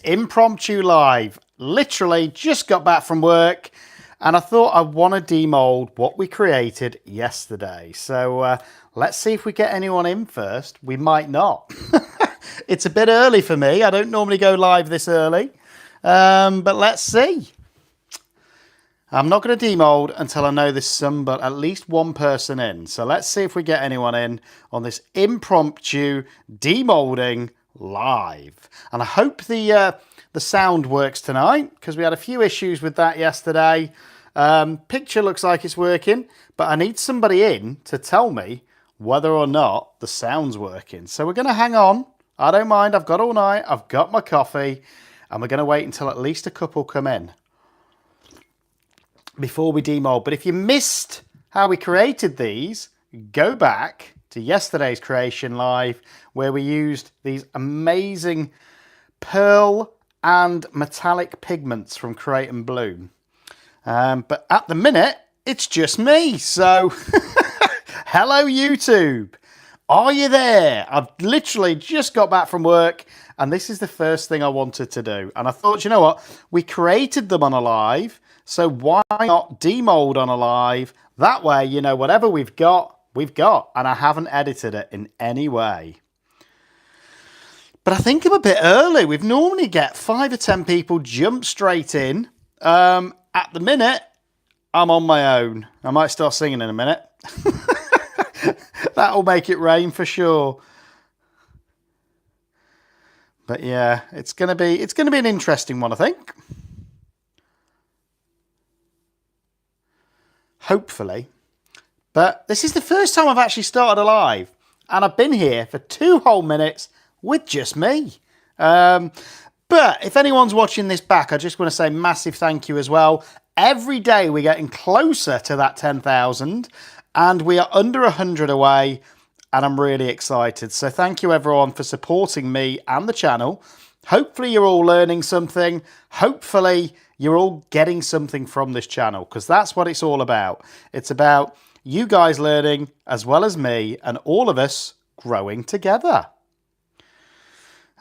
Impromptu live. Literally just got back from work and I thought I want to demold what we created yesterday. So let's see if we get anyone in first. We might not. It's a bit early for me. I don't normally go live this early, but let's see. I'm not going to demold until I know there's at least one person in. So let's see if we get anyone in on this impromptu demolding live. And I hope the sound works tonight, because we had a few issues with that yesterday. Picture looks like it's working, but I need somebody in to tell me whether or not the sound's working. So we're going to hang on. I don't mind. I've got all night. I've got my coffee, and we're going to wait until at least a couple come in before we demold. But if you missed how we created these, go back to yesterday's creation live, where we used these amazing pearl and metallic pigments from Create and Bloom. But at the minute, it's just me. So hello YouTube, are you there? I've literally just got back from work and this is the first thing I wanted to do. And I thought, you know what, we created them on a live, so why not demold on a live? That way, you know, whatever we've got, and I haven't edited it in any way. But I think I'm a bit early. We've normally get 5 or 10 people jump straight in. At the minute, I'm on my own. I might start singing in a minute. That'll make it rain for sure. But yeah, it's gonna be an interesting one, I think. Hopefully. But this is the first time I've actually started a live, and I've been here for 2 whole minutes with just me. But if anyone's watching this back, I just want to say massive thank you as well. Every day we're getting closer to that 10,000, and we are under 100 away, and I'm really excited. So thank you everyone for supporting me and the channel. Hopefully you're all learning something. Hopefully you're all getting something from this channel, because that's what it's all about. It's about you guys learning as well as me, and all of us growing together.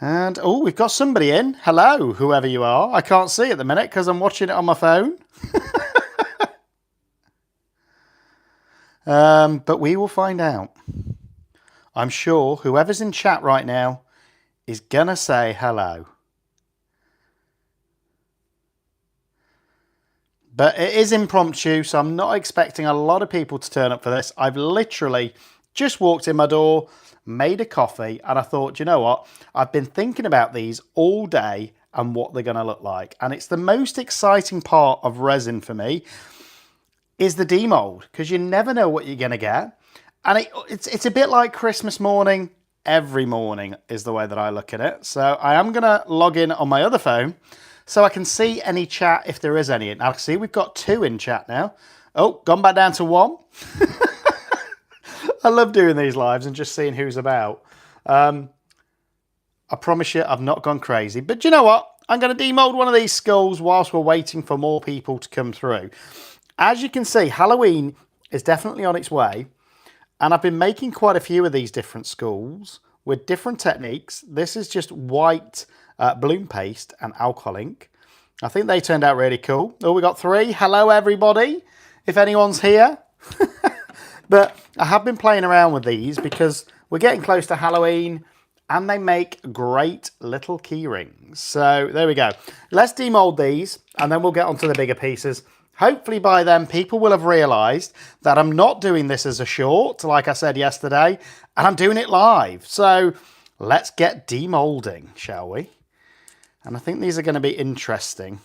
And, oh, we've got somebody in. Hello, whoever you are. I can't see at the minute because I'm watching it on my phone. But we will find out. I'm sure whoever's in chat right now is going to say hello. But it is impromptu, so I'm not expecting a lot of people to turn up for this. I've literally just walked in my door, made a coffee, and I thought, you know what? I've been thinking about these all day and what they're going to look like. And it's the most exciting part of resin for me is the demold, because you never know what you're going to get. And it's a bit like Christmas morning. Every morning is the way that I look at it. So I am going to log in on my other phone so I can see any chat if there is any. And I see we've got 2 in chat now. Oh, gone back down to 1. I love doing these lives and just seeing who's about. I promise you I've not gone crazy. But do you know what? I'm going to demold one of these skulls whilst we're waiting for more people to come through. As you can see, Halloween is definitely on its way. And I've been making quite a few of these different skulls with different techniques. This is just white bloom paste and alcohol ink. I think they turned out really cool. Oh, we got 3. Hello, everybody, if anyone's here. But I have been playing around with these because we're getting close to Halloween and they make great little key rings. So there we go. Let's demold these and then we'll get onto the bigger pieces. Hopefully by then people will have realised that I'm not doing this as a short, like I said yesterday, and I'm doing it live. So let's get demolding, shall we? And I think these are going to be interesting.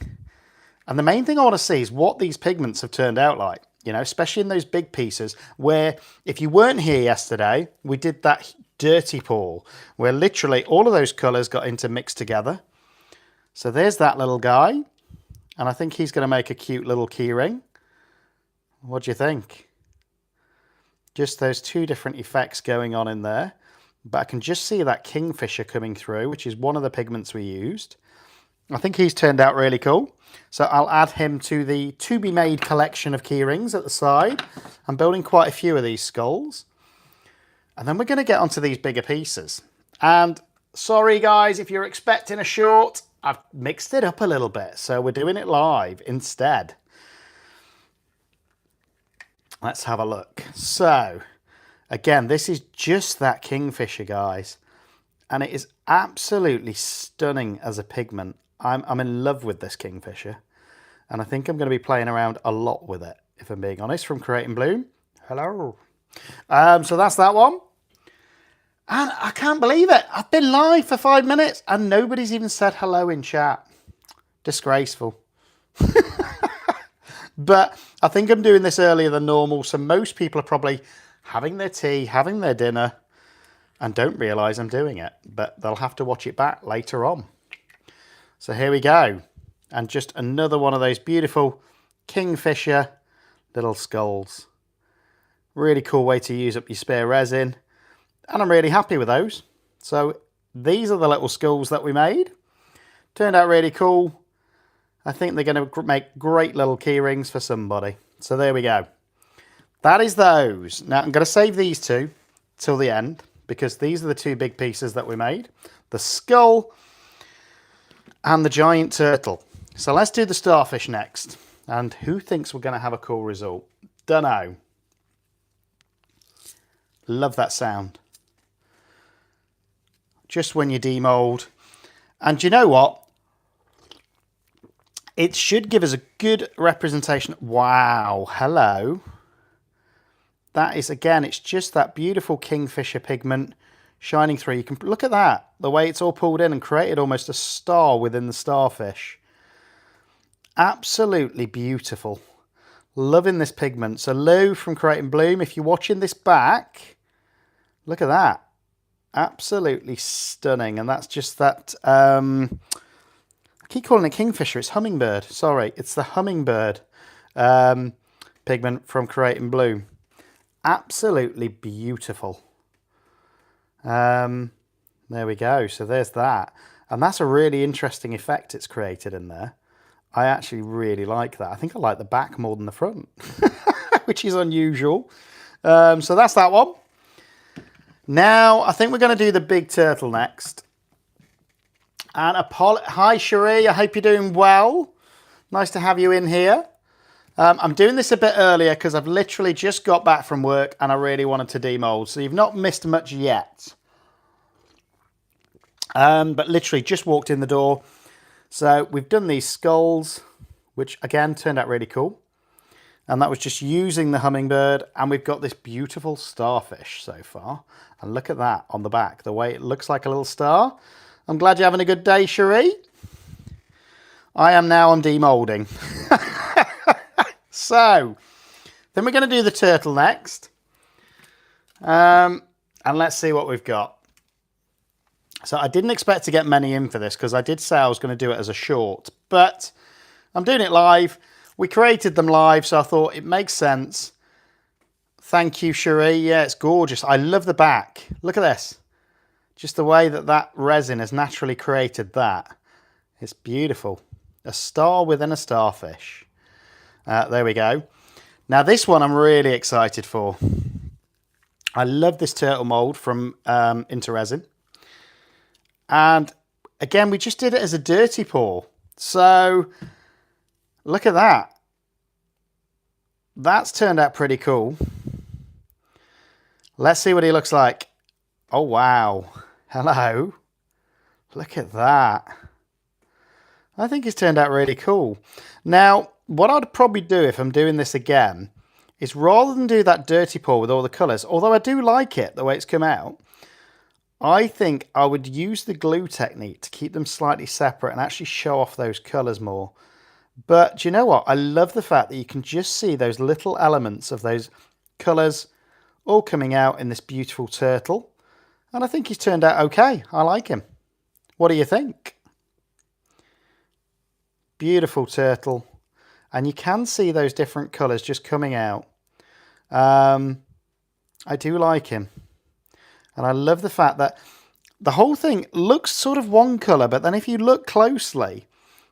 And the main thing I want to see is what these pigments have turned out like. You know, especially in those big pieces where, if you weren't here yesterday, we did that dirty pour where literally all of those colours got intermixed together. So there's that little guy. And I think he's going to make a cute little key ring. What do you think? Just those 2 different effects going on in there. But I can just see that kingfisher coming through, which is one of the pigments we used. I think he's turned out really cool. So I'll add him to the to-be-made collection of key rings at the side. I'm building quite a few of these skulls. And then we're going to get onto these bigger pieces. And sorry guys, if you're expecting a short, I've mixed it up a little bit, so we're doing it live instead. Let's have a look. So, again, this is just that kingfisher, guys. And it is absolutely stunning as a pigment. I'm in love with this kingfisher. And I think I'm going to be playing around a lot with it, if I'm being honest, from Create and Bloom. Hello. So that's that one. And I can't believe it. I've been live for 5 minutes and nobody's even said hello in chat. Disgraceful. But I think I'm doing this earlier than normal, so most people are probably having their tea, having their dinner, and don't realise I'm doing it. But they'll have to watch it back later on. So here we go. And just another one of those beautiful kingfisher little skulls. Really cool way to use up your spare resin. And I'm really happy with those. So these are the little skulls that we made. Turned out really cool. I think they're going to make great little key rings for somebody. So there we go. That is those. Now I'm going to save these two till the end because these are the two big pieces that we made. The skull and the giant turtle. So let's do the starfish next. And who thinks we're going to have a cool result? Dunno. Love that sound. Just when you demold. And you know what? It should give us a good representation. Wow, hello. That is, again, it's just that beautiful kingfisher pigment shining through. You can look at that, the way it's all pulled in and created almost a star within the starfish. Absolutely beautiful. Loving this pigment. So Lou from Create and Bloom, if you're watching this back, look at that. Absolutely stunning. And that's just that... I keep calling it kingfisher. It's hummingbird. Sorry, it's the hummingbird pigment from Create and Bloom. Absolutely beautiful. There we go. So there's that. And that's a really interesting effect it's created in there. I actually really like that. I think I like the back more than the front, which is unusual. So that's that one. Now, I think we're going to do the big turtle next. And hi, Cherie. I hope you're doing well. Nice to have you in here. I'm doing this a bit earlier because I've literally just got back from work and I really wanted to demold. So you've not missed much yet. But literally just walked in the door. So we've done these skulls, which again turned out really cool. And that was just using the hummingbird. And we've got this beautiful starfish so far. And look at that on the back, the way it looks like a little star. I'm glad you're having a good day, Cherie. I am now on demolding. So, then we're going to do the turtle next. And let's see what we've got. So I didn't expect to get many in for this because I did say I was going to do it as a short. But I'm doing it live. We created them live, so I thought it makes sense. Thank you, Cherie. Yeah, it's gorgeous. I love the back. Look at this. Just the way that that resin has naturally created that. It's beautiful. A star within a starfish. There we go. Now this one I'm really excited for. I love this turtle mold from Into Resin. And again, we just did it as a dirty pour. So look at that. That's turned out pretty cool. Let's see what he looks like. Oh, wow. Hello. Look at that. I think it's turned out really cool. Now, what I'd probably do if I'm doing this again is rather than do that dirty pour with all the colours, although I do like it, the way it's come out, I think I would use the glue technique to keep them slightly separate and actually show off those colours more. But do you know what? I love the fact that you can just see those little elements of those colours all coming out in this beautiful turtle. And I think he's turned out okay. I like him. What do you think? Beautiful turtle. And you can see those different colours just coming out. I do like him. And I love the fact that the whole thing looks sort of one colour, but then if you look closely,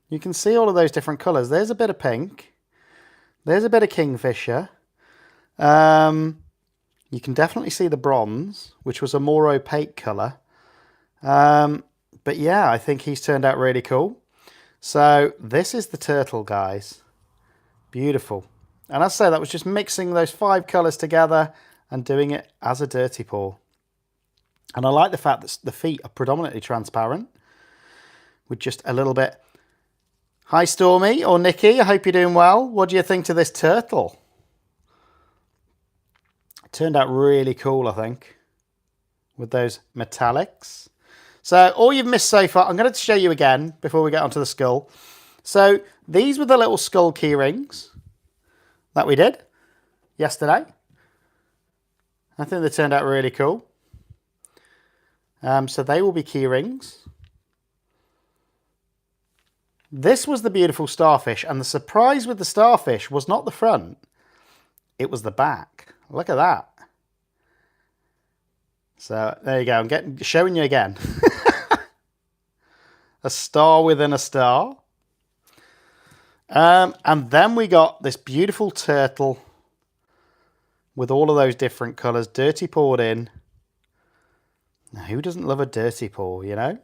you can see all of those different colours. There's a bit of pink. There's a bit of kingfisher. You can definitely see the bronze, which was a more opaque colour. But But yeah, I think he's turned out really cool. So this is the turtle, guys. Beautiful. And as I say, that was just mixing those 5 colours together and doing it as a dirty pour. And I like the fact that the feet are predominantly transparent with just a little bit. Hi Stormy or Nikki, I hope you're doing well. What do you think to this turtle? It turned out really cool, I think, with those metallics. So all you've missed so far, I'm going to show you again before we get onto the skull. So these were the little skull key rings that we did yesterday. I think they turned out really cool. So they will be key rings. This was the beautiful starfish, and the surprise with the starfish was not the front, it was the back. Look at that. So there you go, I'm showing you again. A star within a star. And then we got this beautiful turtle with all of those different colours, dirty poured in. Now, who doesn't love a dirty pour, you know?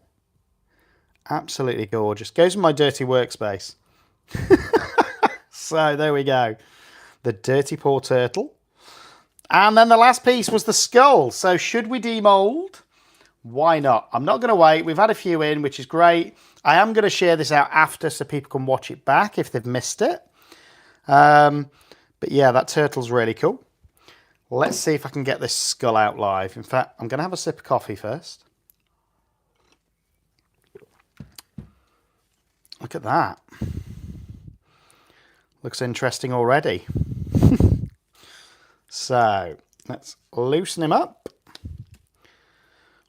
Absolutely gorgeous. Goes in my dirty workspace. So there we go. The dirty pour turtle. And then the last piece was the skull. So should we demold? Why not? I'm not going to wait. We've had a few in, which is great. I am going to share this out after so people can watch it back if they've missed it. But yeah, that turtle's really cool. Let's see if I can get this skull out live. In fact, I'm going to have a sip of coffee first. Look at that. Looks interesting already. So, let's loosen him up.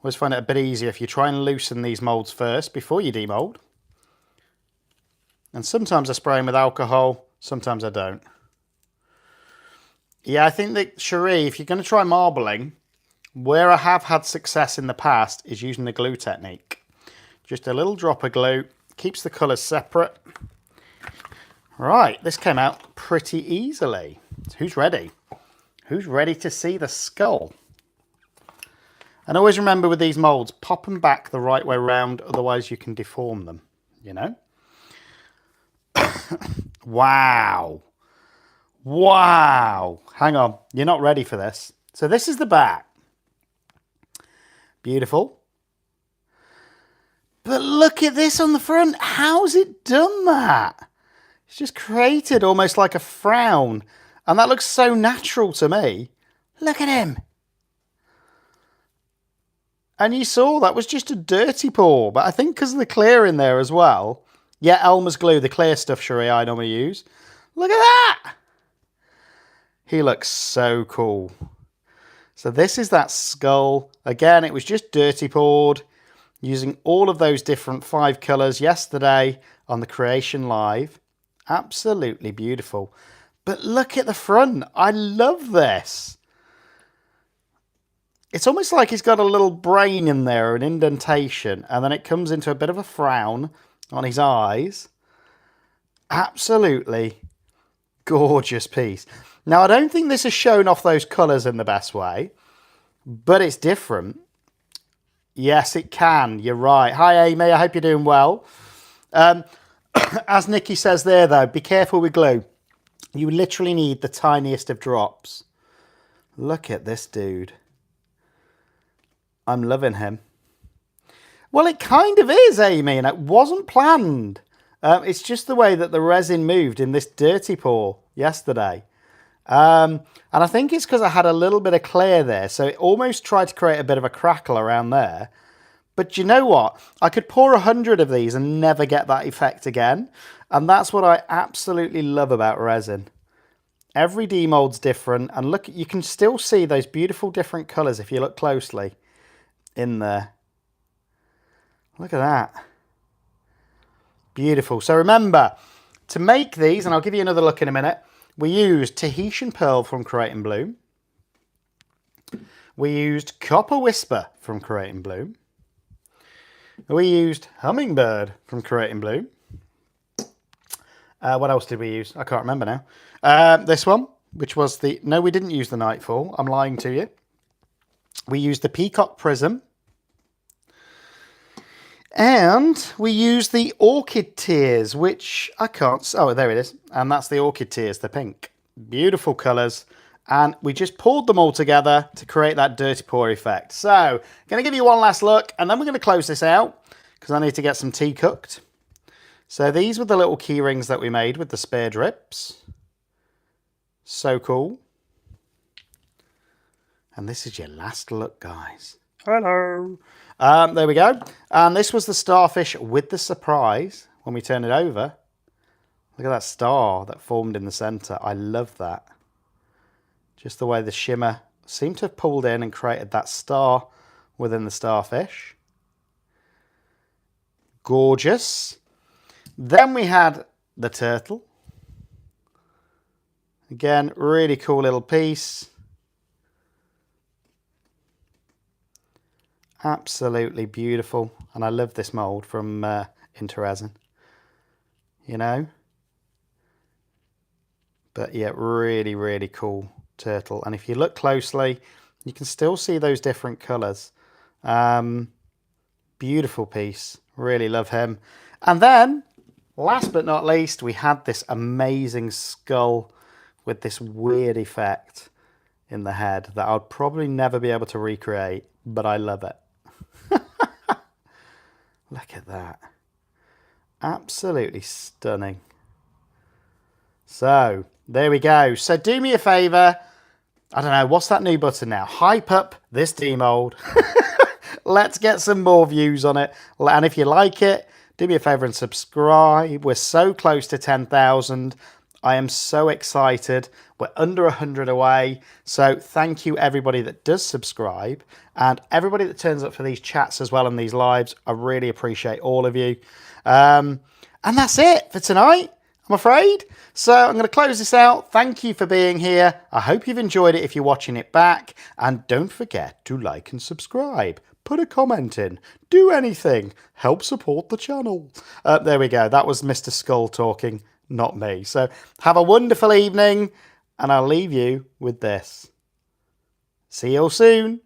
Always find it a bit easier if you try and loosen these moulds first before you demold. And sometimes I spray them with alcohol, sometimes I don't. Yeah, I think that, Cherie, if you're going to try marbling, where I have had success in the past is using the glue technique. Just a little drop of glue, keeps the colours separate. Right, this came out pretty easily. So who's ready? Who's ready to see the skull? And always remember with these moulds, pop them back the right way round, otherwise you can deform them, you know? Wow. Wow. Hang on, you're not ready for this. So this is the back. Beautiful. But look at this on the front. How's it done that? It's just created almost like a frown. And that looks so natural to me. Look at him. And you saw that was just a dirty pour. But I think because of the clear in there as well. Yeah, Elmer's glue, the clear stuff, Cherie, I normally use. Look at that. He looks so cool. So this is that skull. Again, it was just dirty poured. Using all of those different 5 colours yesterday on the Creation Live. Absolutely beautiful. But look at the front. I love this. It's almost like he's got a little brain in there, an indentation, and then it comes into a bit of a frown on his eyes. Absolutely gorgeous piece. Now, I don't think this has shown off those colours in the best way, but it's different. Yes, it can. You're right. Hi, Amy. I hope you're doing well. As Nikki says there, though, be careful with glue. You literally need the tiniest of drops. Look at this dude. I'm loving him. Well, it kind of is, Amy, and it wasn't planned. It's just the way that the resin moved in this dirty pour yesterday. And I think it's because I had a little bit of clear there, so it almost tried to create a bit of a crackle around there. But you know what? I could pour 100 of these and never get that effect again. And that's what I absolutely love about resin. Every demold's different, and look, you can still see those beautiful different colours if you look closely in there. Look at that. Beautiful. So remember, to make these, and I'll give you another look in a minute, we used Tahesian Pearl from Create and Bloom. We used Copper Whisper from Create and Bloom. We used Hummingbird from Create and Bloom. What else did we use? I can't remember now. This one, which was the... No, we didn't use the Nightfall. I'm lying to you. We used the Peacock Prism. And we use the Orchid Tears, which I can't... Oh, there it is. And that's the Orchid Tears, the pink. Beautiful colours. And we just poured them all together to create that dirty pour effect. So, I'm going to give you one last look, and then we're going to close this out, because I need to get some tea cooked. So these were the little key rings that we made with the spear drips. So cool. And this is your last look, guys. Hello. There we go. And this was the Starfish with the surprise when we turn it over. Look at that star that formed in the centre. I love that. Just the way the shimmer seemed to have pulled in and created that star within the Starfish. Gorgeous. Then we had the turtle. Again, really cool little piece. Absolutely beautiful. And I love this mould from Into Resin. You know? But yeah, really, really cool turtle. And if you look closely, you can still see those different colours. Beautiful piece. Really love him. And then, last but not least, we had this amazing skull with this weird effect in the head that I'd probably never be able to recreate, but I love it. Look at that. Absolutely stunning. So, there we go. So do me a favour. I don't know, what's that new button now? Hype up this demold. Let's get some more views on it. And if you like it, do me a favour and subscribe. We're so close to 10,000. I am so excited. We're under 100 away. So thank you everybody that does subscribe and everybody that turns up for these chats as well and these lives. I really appreciate all of you. And that's it for tonight, I'm afraid. So I'm going to close this out. Thank you for being here. I hope you've enjoyed it if you're watching it back. And don't forget to like and subscribe. Put a comment in. Do anything. Help support the channel. There we go. That was Mr. Skull talking, not me. So have a wonderful evening. And I'll leave you with this. See you all soon.